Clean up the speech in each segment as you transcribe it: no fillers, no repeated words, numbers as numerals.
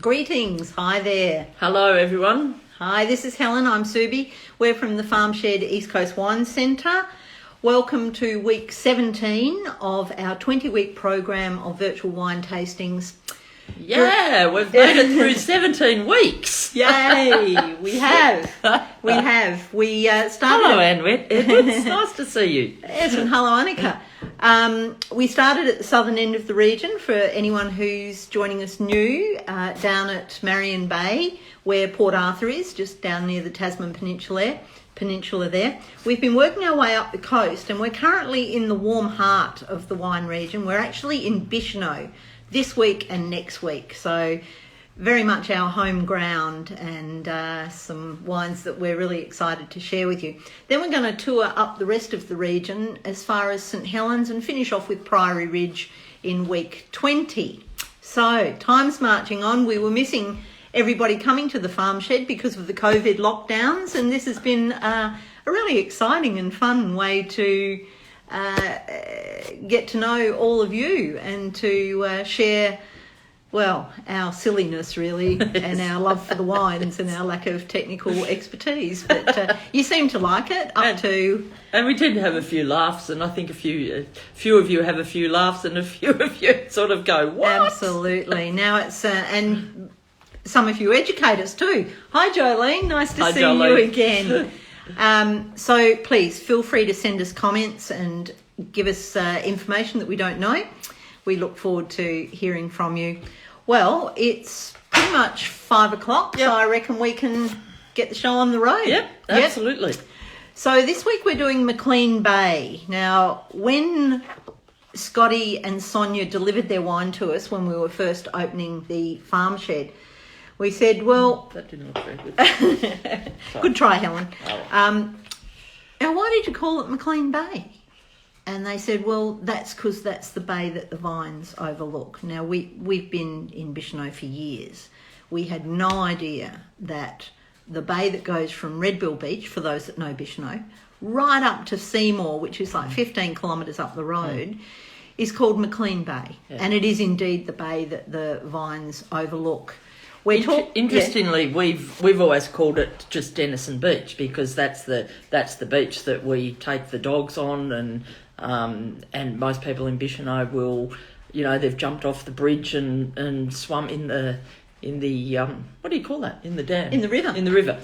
Greetings. Hi there. Hello, everyone. Hi, this is Helen. I'm Subi. We're from the Farm Shed East Coast Wine Centre. Welcome to week 17 of our 20-week program of virtual wine tastings. Yeah, we've made it through 17 weeks. Yay, we have. We started... Hello, Edward. It's nice to see you. Yes, and hello, Annika. We started at the southern end of the region for anyone who's joining us new, down at Maclean Bay, where Port Arthur is, just down near the Tasman Peninsula there. We've been working our way up the coast, and we're currently in the warm heart of the wine region. We're actually in Bicheno this week and next week, so very much our home ground, and some wines that we're really excited to share with you. Then we're going to tour up the rest of the region as far as St Helens and finish off with Priory Ridge in week 20. So time's marching on. We were missing everybody coming to the farm shed because of the COVID lockdowns, and this has been a really exciting and fun way to get to know all of you and to share, well, our silliness really, and our love for the wines and our lack of technical expertise. But you seem to like it, and we did have a few laughs, and I think a few of you have a few laughs, and a few of you sort of go, what? Absolutely. Now it's and some of you educate us too. Hi, Jolene. Nice to see you again. So please feel free to send us comments and give us information that we don't know. We look forward to hearing from you. Well, it's pretty much 5 o'clock, so I reckon we can get the show on the road. Yep, absolutely. So this week we're doing Maclean Bay. Now, when Scotty and Sonia delivered their wine to us when we were first opening the farm shed, we said, well... That didn't look very good. Good try, Helen. Oh. Now, why did you call it Maclean Bay? And they said, well, that's because that's the bay that the vines overlook. Now, we've been in Bicheno for years. We had no idea that the bay that goes from Redbill Beach, for those that know Bicheno, right up to Seymour, which is like 15 kilometres up the road, is called Maclean Bay. Yeah. And it is indeed the bay that the vines overlook. Interestingly, we've always called it just Denison Beach because that's the beach that we take the dogs on, and most people in Bicheno will, they've jumped off the bridge and swum in the what do you call that? In the dam? In the river.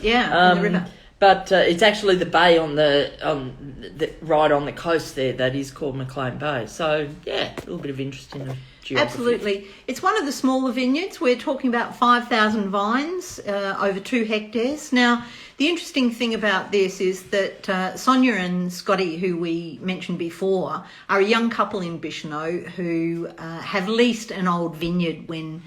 Yeah, in the river. But it's actually the bay on the right on the coast there that is called Maclean Bay. So yeah, a little bit of interest in geography. Absolutely. It's one of the smaller vineyards. We're talking about 5,000 vines, over 2 hectares. Now, the interesting thing about this is that Sonia and Scotty, who we mentioned before, are a young couple in Bicheno who have leased an old vineyard when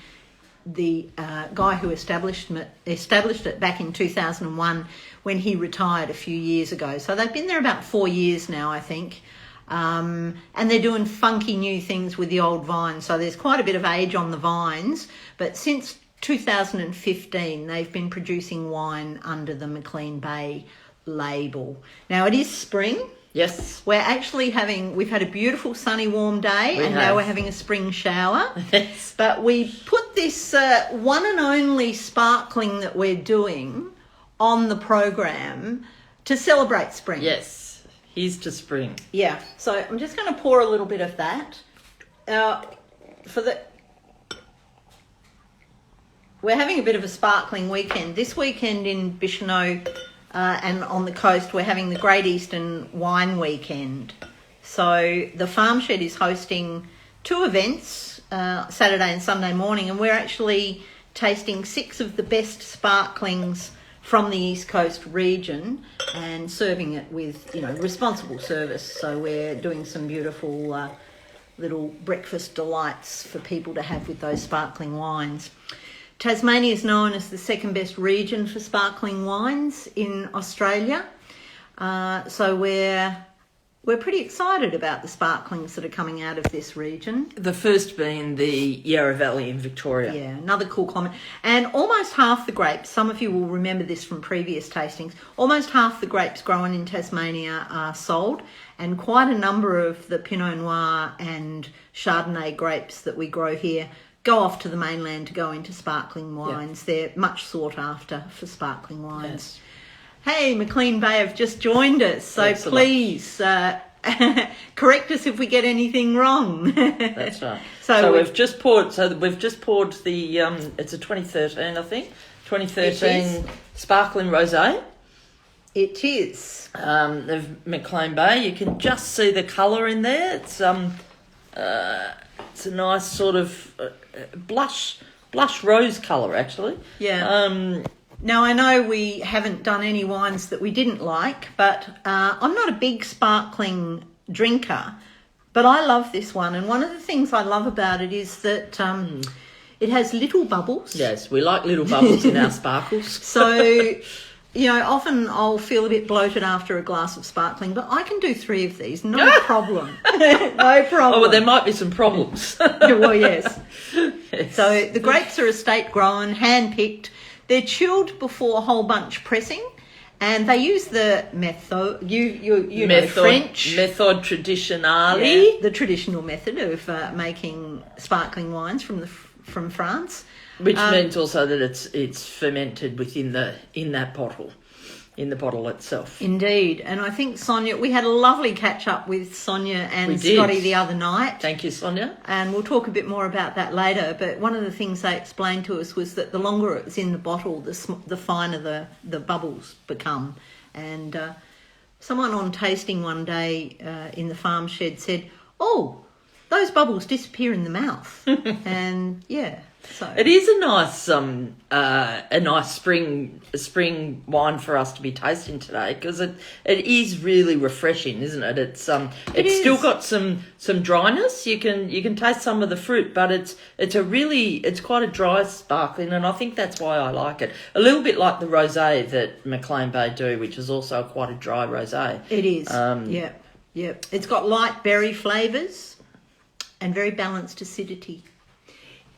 the guy who established it back in 2001, when he retired a few years ago. So they've been there about 4 years now, I think. And they're doing funky new things with the old vines. So there's quite a bit of age on the vines. But since 2015, they've been producing wine under the Maclean Bay label. Now, it is spring. Yes. We've had a beautiful sunny warm day, now we're having a spring shower. Yes. But we put this one and only sparkling that we're doing on the program to celebrate spring. Yes. Here's to spring. Yeah. So I'm just going to pour a little bit of that. We're having a bit of a sparkling weekend. This weekend in Bicheno and on the coast, we're having the Great Eastern Wine Weekend. So the farm shed is hosting 2 events, Saturday and Sunday morning, and we're actually tasting 6 of the best sparklings from the East Coast region and serving it with, responsible service. So we're doing some beautiful little breakfast delights for people to have with those sparkling wines. Tasmania is known as the second best region for sparkling wines in Australia. So we're pretty excited about the sparklings that are coming out of this region. The first being the Yarra Valley in Victoria. Yeah, another cool climate. And almost half the grapes, some of you will remember this from previous tastings, almost half the grapes grown in Tasmania are sold, and quite a number of the Pinot Noir and Chardonnay grapes that we grow here go off to the mainland to go into sparkling wines. They're much sought after for sparkling wines. Yes. Hey, Maclean Bay have just joined us, so excellent. Please correct us if we get anything wrong. That's right. So we've just poured. So we've just poured the. It's a 2013, I think. 2013 sparkling rosé. It is. The Maclean Bay. You can just see the colour in there. It's a nice sort of blush rose colour, actually. Yeah. Now, I know we haven't done any wines that we didn't like, but I'm not a big sparkling drinker, but I love this one. And one of the things I love about it is that it has little bubbles. Yes, we like little bubbles in our sparkles. So, often I'll feel a bit bloated after a glass of sparkling, but I can do 3 of these, no problem. No problem. Oh, well, there might be some problems. Well, yes. So the grapes are estate grown, hand-picked. They're chilled before whole bunch pressing, and they use the method, French. Method traditionnelle. The traditional method of making sparkling wines from France. Which means also that it's fermented in that bottle, in the bottle itself. Indeed. And I think Sonia, we had a lovely catch up with Sonia and Scotty the other night. Thank you, Sonia. And we'll talk a bit more about that later. But one of the things they explained to us was that the longer it's in the bottle, the finer the bubbles become. And someone on tasting one day in the farm shed said, "Oh, those bubbles disappear in the mouth." And so it is a nice spring wine for us to be tasting today, because it is really refreshing, isn't it? It's still got some dryness. You can taste some of the fruit, but it's quite a dry sparkling, and I think that's why I like it. A little bit like the rosé that Maclean Bay do, which is also quite a dry rosé. It is. Yep. It's got light berry flavours and very balanced acidity.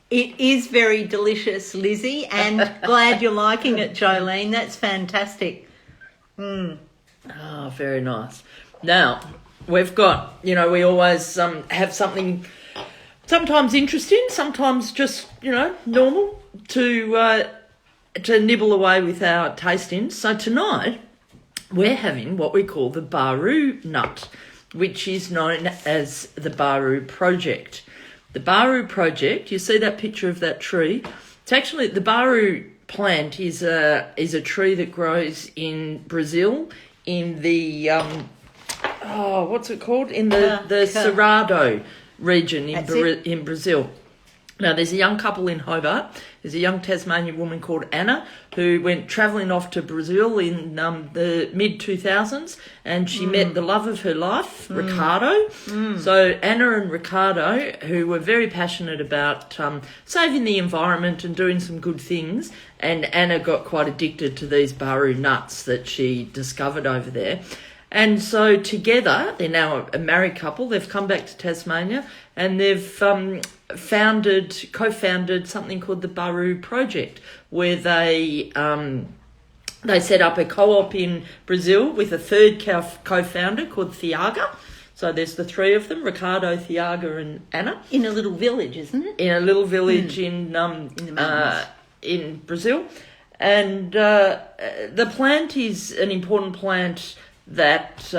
It is very delicious, Lizzie, and glad you're liking it, Jolene. That's fantastic. Oh, very nice. Now, we've got, we always have something sometimes interesting, sometimes just, normal to nibble away with our tastings. So tonight, we're having what we call the Baru nut, which is known as the Baru Project. The Baru Project, you see that picture of that tree? It's actually, the Baru plant is a tree that grows in Brazil, in the, what's it called? In the Cerrado region in Brazil. Now, there's a young couple in Hobart. There's a young Tasmanian woman called Anna who went travelling off to Brazil in the mid-2000s, and she met the love of her life, Ricardo. So Anna and Ricardo, who were very passionate about saving the environment and doing some good things, and Anna got quite addicted to these Baru nuts that she discovered over there. And so together, they're now a married couple. They've come back to Tasmania, and they've co-founded something called the Baru Project, where they set up a co-op in Brazil with a third co-founder called Thiaga. So there's the 3 of them, Ricardo, Thiaga and Anna. In a little village, isn't it? In a little village in Brazil. And the plant is an important plant that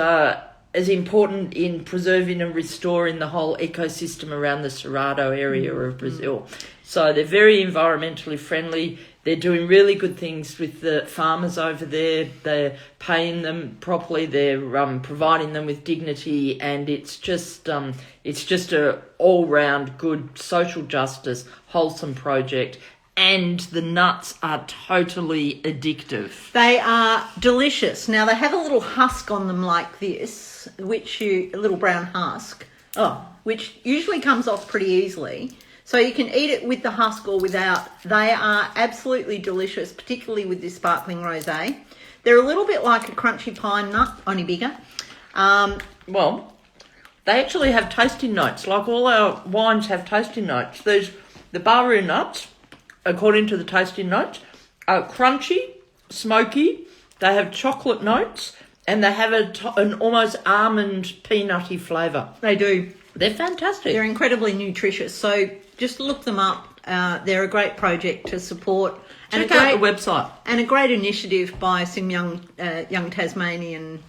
is important in preserving and restoring the whole ecosystem around the Cerrado area of Brazil. So they're very environmentally friendly. They're doing really good things with the farmers over there. They're paying them properly. They're providing them with dignity, and it's just a all-round good social justice, wholesome project. And the nuts are totally addictive. They are delicious. Now, they have a little husk on them like this, a little brown husk, which usually comes off pretty easily. So you can eat it with the husk or without. They are absolutely delicious, particularly with this sparkling rosé. They're a little bit like a crunchy pine nut, only bigger. Well, they actually have tasting notes, like all our wines have tasting notes. There's the Baru nuts, according to the tasting notes, are crunchy, smoky, they have chocolate notes, and they have an almost almond peanutty flavour. They do. They're fantastic. They're incredibly nutritious. So just look them up They're a great project to support. Check out the website. And a great initiative by some young Tasmanian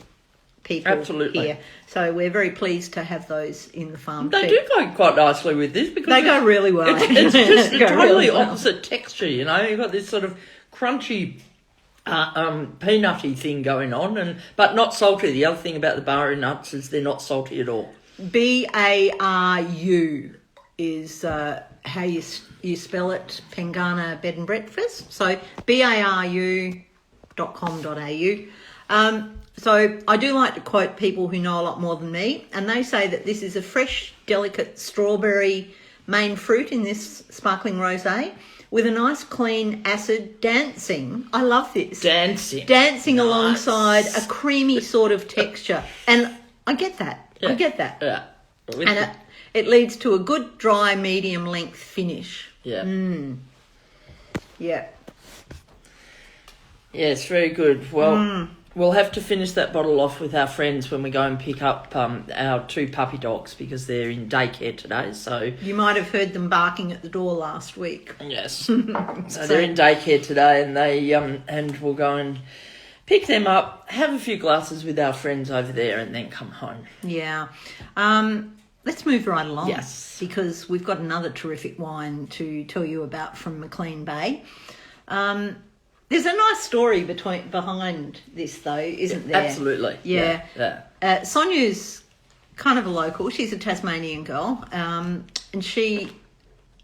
people here. So we're very pleased to have those in the farm. They do go quite nicely with this because they go really well. It's just a totally opposite texture, you know. You've got this sort of crunchy, peanutty thing going on, but not salty. The other thing about the Baru nuts is they're not salty at all. BARU is how you spell it, Pengana Bed and Breakfast. So baru.com.au. So I do like to quote people who know a lot more than me, and they say that this is a fresh, delicate strawberry main fruit in this sparkling rosé with a nice, clean acid dancing. I love this. Dancing nice. Alongside a creamy sort of texture. And I get that. Yeah. I get that. Yeah. And it leads to a good, dry, medium length finish. Yeah. Yeah. Yes, very good. Well, we'll have to finish that bottle off with our friends when we go and pick up our 2 puppy dogs because they're in daycare today. So you might have heard them barking at the door last week. Yes. So they're in daycare today, and they and we'll go and pick them up, have a few glasses with our friends over there, and then come home. Yeah. Let's move right along. Yes. Because we've got another terrific wine to tell you about from Maclean Bay. There's a nice story behind this, though, isn't there? Absolutely. Yeah. Yeah. Sonia's kind of a local. She's a Tasmanian girl, and she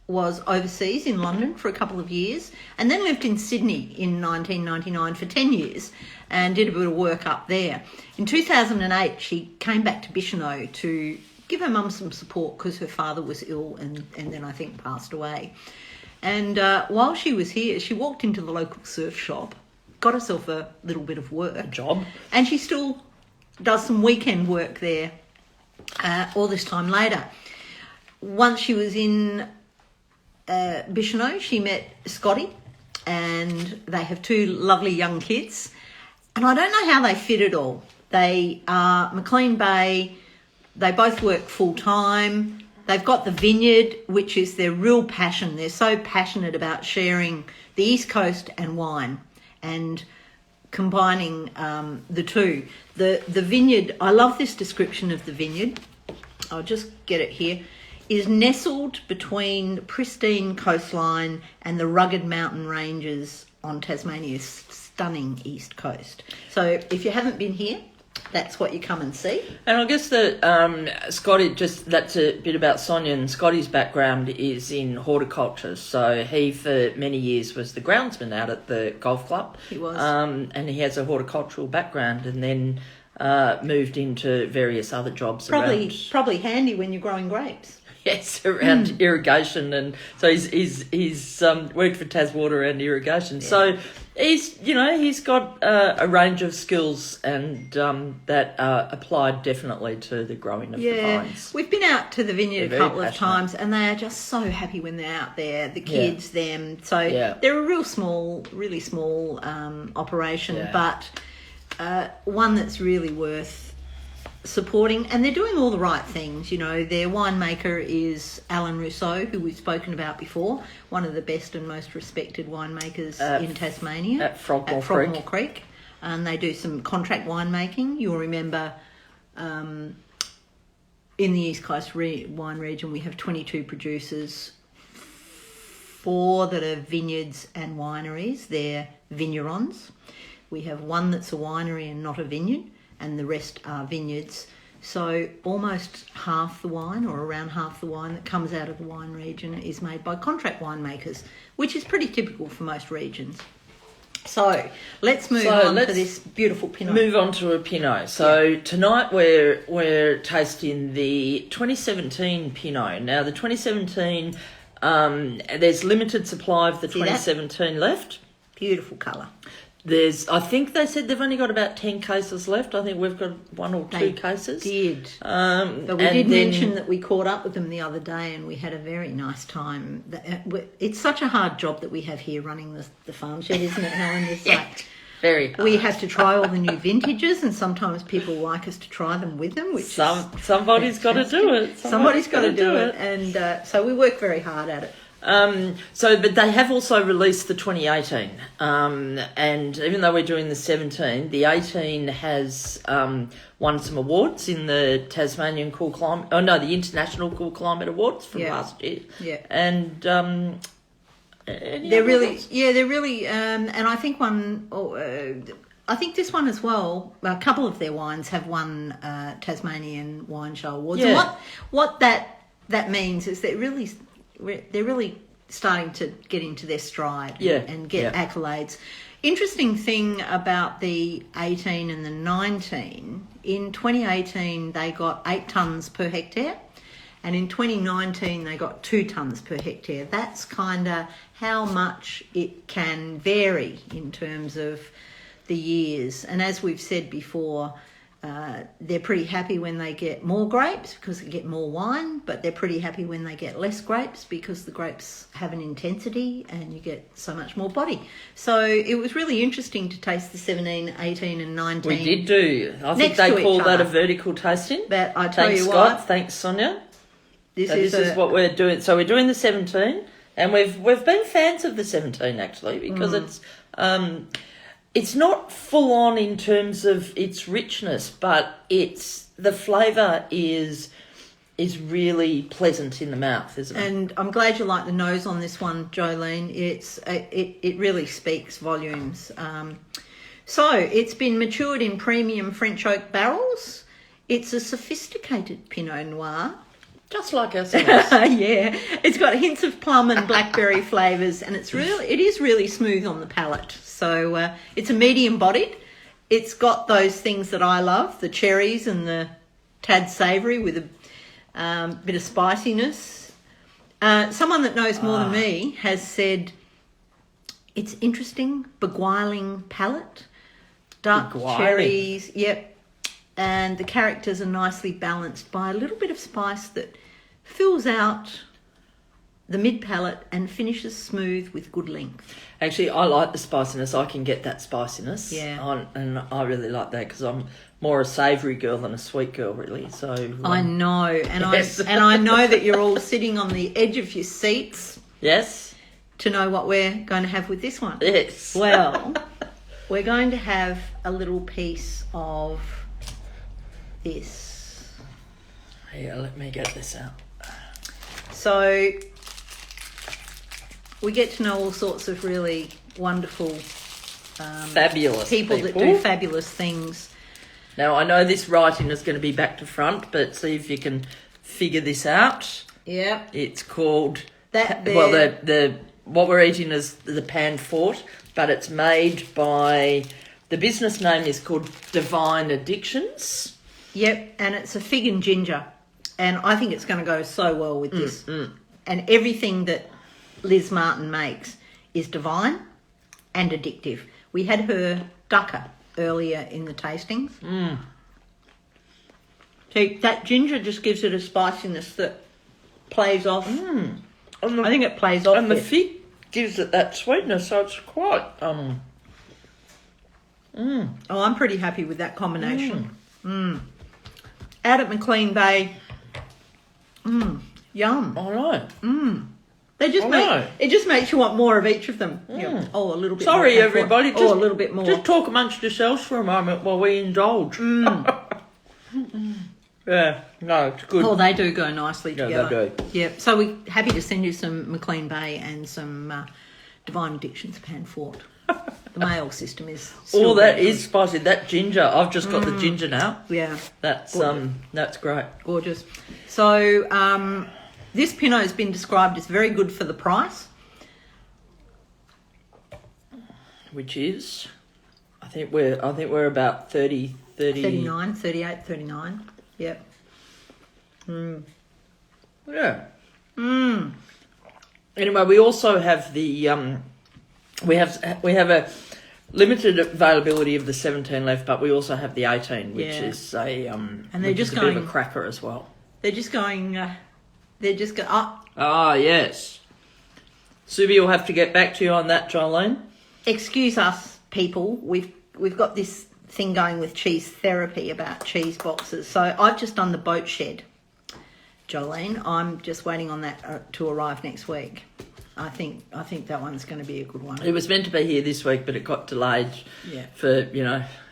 was overseas in London for a couple of years and then lived in Sydney in 1999 for 10 years and did a bit of work up there. In 2008, she came back to Bicheno to give her mum some support because her father was ill and then I think passed away. And while she was here, she walked into the local surf shop, got herself a little bit of work. A job. And she still does some weekend work there all this time later. Once she was in Bicheno, she met Scotty, and they have 2 lovely young kids. And I don't know how they fit it all. They are Maclean Bay. They both work full-time. They've got the vineyard, which is their real passion. They're so passionate about sharing the East Coast and wine and combining the two. The vineyard, I love this description of the vineyard. I'll just get it here. Is nestled between the pristine coastline and the rugged mountain ranges on Tasmania's stunning east coast. So if you haven't been here, that's what you come and see. And I guess that Scotty, that's a bit about Sonia, and Scotty's background is in horticulture. So he, for many years, was the groundsman out at the golf club. He was. And he has a horticultural background, and then moved into various other jobs Probably handy when you're growing grapes. Yes, around irrigation, and so he's worked for Taswater and irrigation. Yeah. So he's got a range of skills and that are applied definitely to the growing of the vines. We've been out to the vineyard a couple of times, and they are just so happy when they're out there. The kids, them. So they're a really small operation, but one that's really worth supporting, and they're doing all the right things. You know, their winemaker is Alan Rousseau, who we've spoken about before, one of the best and most respected winemakers in Tasmania at Frogmore Creek. And they do some contract winemaking. You'll remember in the East Coast wine region we have 22 producers, 4 that are vineyards and wineries. They're vignerons. We have 1 that's a winery and not a vineyard, and the rest are vineyards. So almost half the wine, or around half the wine that comes out of the wine region, is made by contract winemakers, which is pretty typical for most regions. So let's move on to this beautiful Pinot. Move on to a Pinot. So tonight we're tasting the 2017 Pinot. Now the 2017, there's limited supply of the 2017 left. Beautiful colour. I think they said they've only got about 10 cases left. I think we've got 1 or 2 cases. Did. But we did mention that we caught up with them the other day and we had a very nice time. It's such a hard job that we have here running the farm shed, isn't it, Helen? It's like, very hard. We have to try all the new vintages, and sometimes people like us to try them with them. Which somebody's got to do it. Somebody's got to do it. And so we work very hard at it. But they have also released the 2018, and even though we're doing the 17, the 18 has won some awards in the Tasmanian the International Cool Climate Awards from last year. Yeah, and they're really, and I think I think this one as well. A couple of their wines have won Tasmanian Wine Show awards. Yeah. And what that means is they're really starting to get into their stride and get accolades. Interesting thing about the 18 and the 19, in 2018 they got 8 tonnes per hectare, and in 2019 they got 2 tonnes per hectare. That's kind of how much it can vary in terms of the years. And as we've said before, they're pretty happy when they get more grapes because they get more wine, but they're pretty happy when they get less grapes because the grapes have an intensity and you get so much more body. So it was really interesting to taste the 17, 18 and 19. We did do. I think they call that a vertical tasting. But I tell you Scott. what. Thanks, Sonia. This is what we're doing. So we're doing the 17, and we've been fans of the 17 actually because it's not full on in terms of its richness, but the flavour is really pleasant in the mouth, isn't it? And I'm glad you like the nose on this one, Jolene. It really speaks volumes. So it's been matured in premium French oak barrels. It's a sophisticated Pinot Noir. Just like ourselves. Yeah, it's got hints of plum and blackberry flavours, and it is really smooth on the palate. So it's a medium bodied. It's got those things that I love, the cherries and the tad savoury with a bit of spiciness. Someone that knows more than me has said it's interesting, beguiling palate, dark cherries, and the characters are nicely balanced by a little bit of spice that fills out the mid-palate and finishes smooth with good length. Actually, I like the spiciness. I can get that spiciness. Yeah. And I really like that because I'm more a savoury girl than a sweet girl, really. So I know. And, yes. I know that you're all sitting on the edge of your seats. Yes. To know what we're going to have with this one. Yes. Well, we're going to have a little piece of this. Yeah, let me get this out. So we get to know all sorts of really wonderful, fabulous people that do fabulous things. Now, I know this writing is going to be back to front, but see if you can figure this out. Yeah. It's called... the what we're eating is the panforte, but it's made by... The business name is called Divine Addictions. Yep, and it's a fig and ginger. And I think it's going to go so well with this. And everything that Liz Martin makes is divine and addictive. We had her ducker earlier in the tastings. See, that ginger just gives it a spiciness that plays off. I think it plays off. And the fig gives it that sweetness, so it's quite... Oh, I'm pretty happy with that combination. Out at Maclean Bay... yum. I know. They just it just makes you want more of each of them. Yeah. Oh, a little bit. Sorry, more everybody. Just, a little bit more. Just talk amongst yourselves for a moment while we indulge. Yeah, no, it's good. Oh, they do go nicely together. They do. Yeah. So we're happy to send you some Maclean Bay and some Divine Addictions panforte. The mail system is. Oh, that is spicy. That ginger. I've just got the ginger now. Yeah. That's great. Gorgeous. So this Pinot has been described as very good for the price. Which is, I think we're about 30... 39, 38, 39. Yep. Yeah. Anyway, we also have the we have a limited availability of the 17 left, but we also have the 18, which is a and they're just going a bit of a cracker as well. They're just going. Ah, yes. Subi will have to get back to you on that, Jolene. Excuse us, people. We've got this thing going with cheese therapy about cheese boxes. So I've just done the boat shed, Jolene. I'm just waiting on that to arrive next week. I think that one's going to be a good one. It was meant to be here this week, but it got delayed Yeah. for,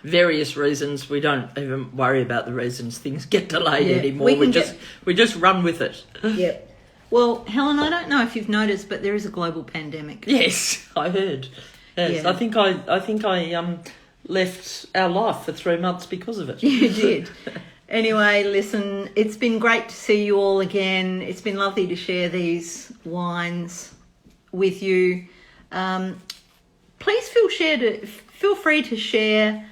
various reasons. We don't even worry about the reasons things get delayed anymore. We just run with it. Yep. Well, Helen, I don't know if you've noticed, but there is a global pandemic. Yes, I heard. Yes, Yeah. I think I left our life for 3 months because of it. You did. Anyway, listen, it's been great to see you all again. It's been lovely to share these wines with you. Please feel free to share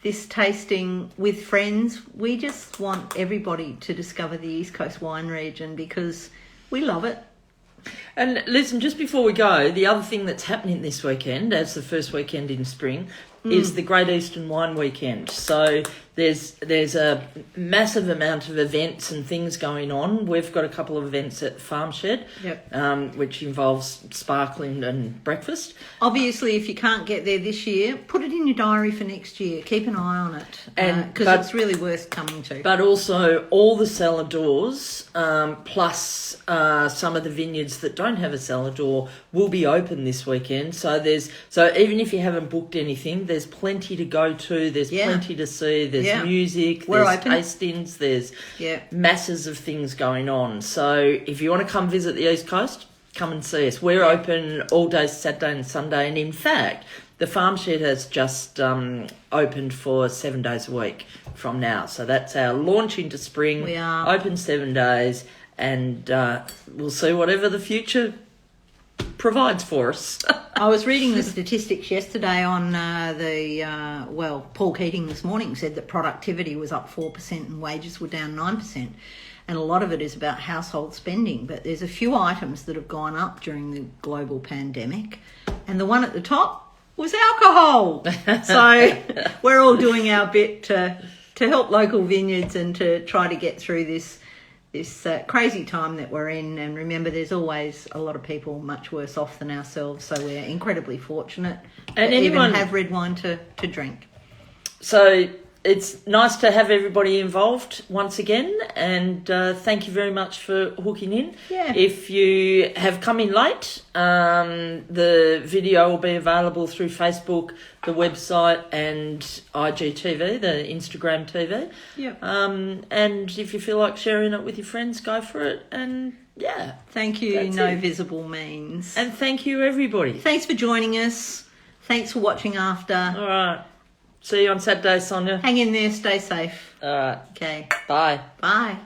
this tasting with friends. We just want everybody to discover the East Coast wine region because we love it. And listen, just before we go, the other thing that's happening this weekend, as the first weekend in spring, is the Great Eastern Wine Weekend. So there's a massive amount of events and things going on. We've got a couple of events at the Farm Shed, which involves sparkling and breakfast. Obviously, if you can't get there this year, put it in your diary for next year. Keep an eye on it, because it's really worth coming to. But also all the cellar doors, plus some of the vineyards that don't have a cellar door, will be open this weekend. So even if you haven't booked anything, there's plenty to go to. There's plenty to see. There's music. There's tastings. There's masses of things going on. So if you want to come visit the East Coast, come and see us. We're open all day Saturday and Sunday, and in fact, the Farm Shed has just opened for 7 days a week from now. So that's our launch into spring. We are open 7 days, and we'll see whatever the future provides for us. I was reading the statistics yesterday on Paul Keating this morning said that productivity was up 4% and wages were down 9%. And a lot of it is about household spending. But there's a few items that have gone up during the global pandemic. And the one at the top was alcohol. So we're all doing our bit to help local vineyards and to try to get through this crazy time that we're in. And remember, there's always a lot of people much worse off than ourselves, so we're incredibly fortunate to even have red wine to drink. So it's nice to have everybody involved once again, and thank you very much for hooking in. Yeah. If you have come in late, the video will be available through Facebook, the website, and IGTV, the Instagram TV. Yep. And if you feel like sharing it with your friends, go for it. And thank you, no visible means. And thank you, everybody. Thanks for joining us. Thanks for watching after. All right. See you on Saturday, Sonia. Hang in there, stay safe. All right. Okay. Bye. Bye.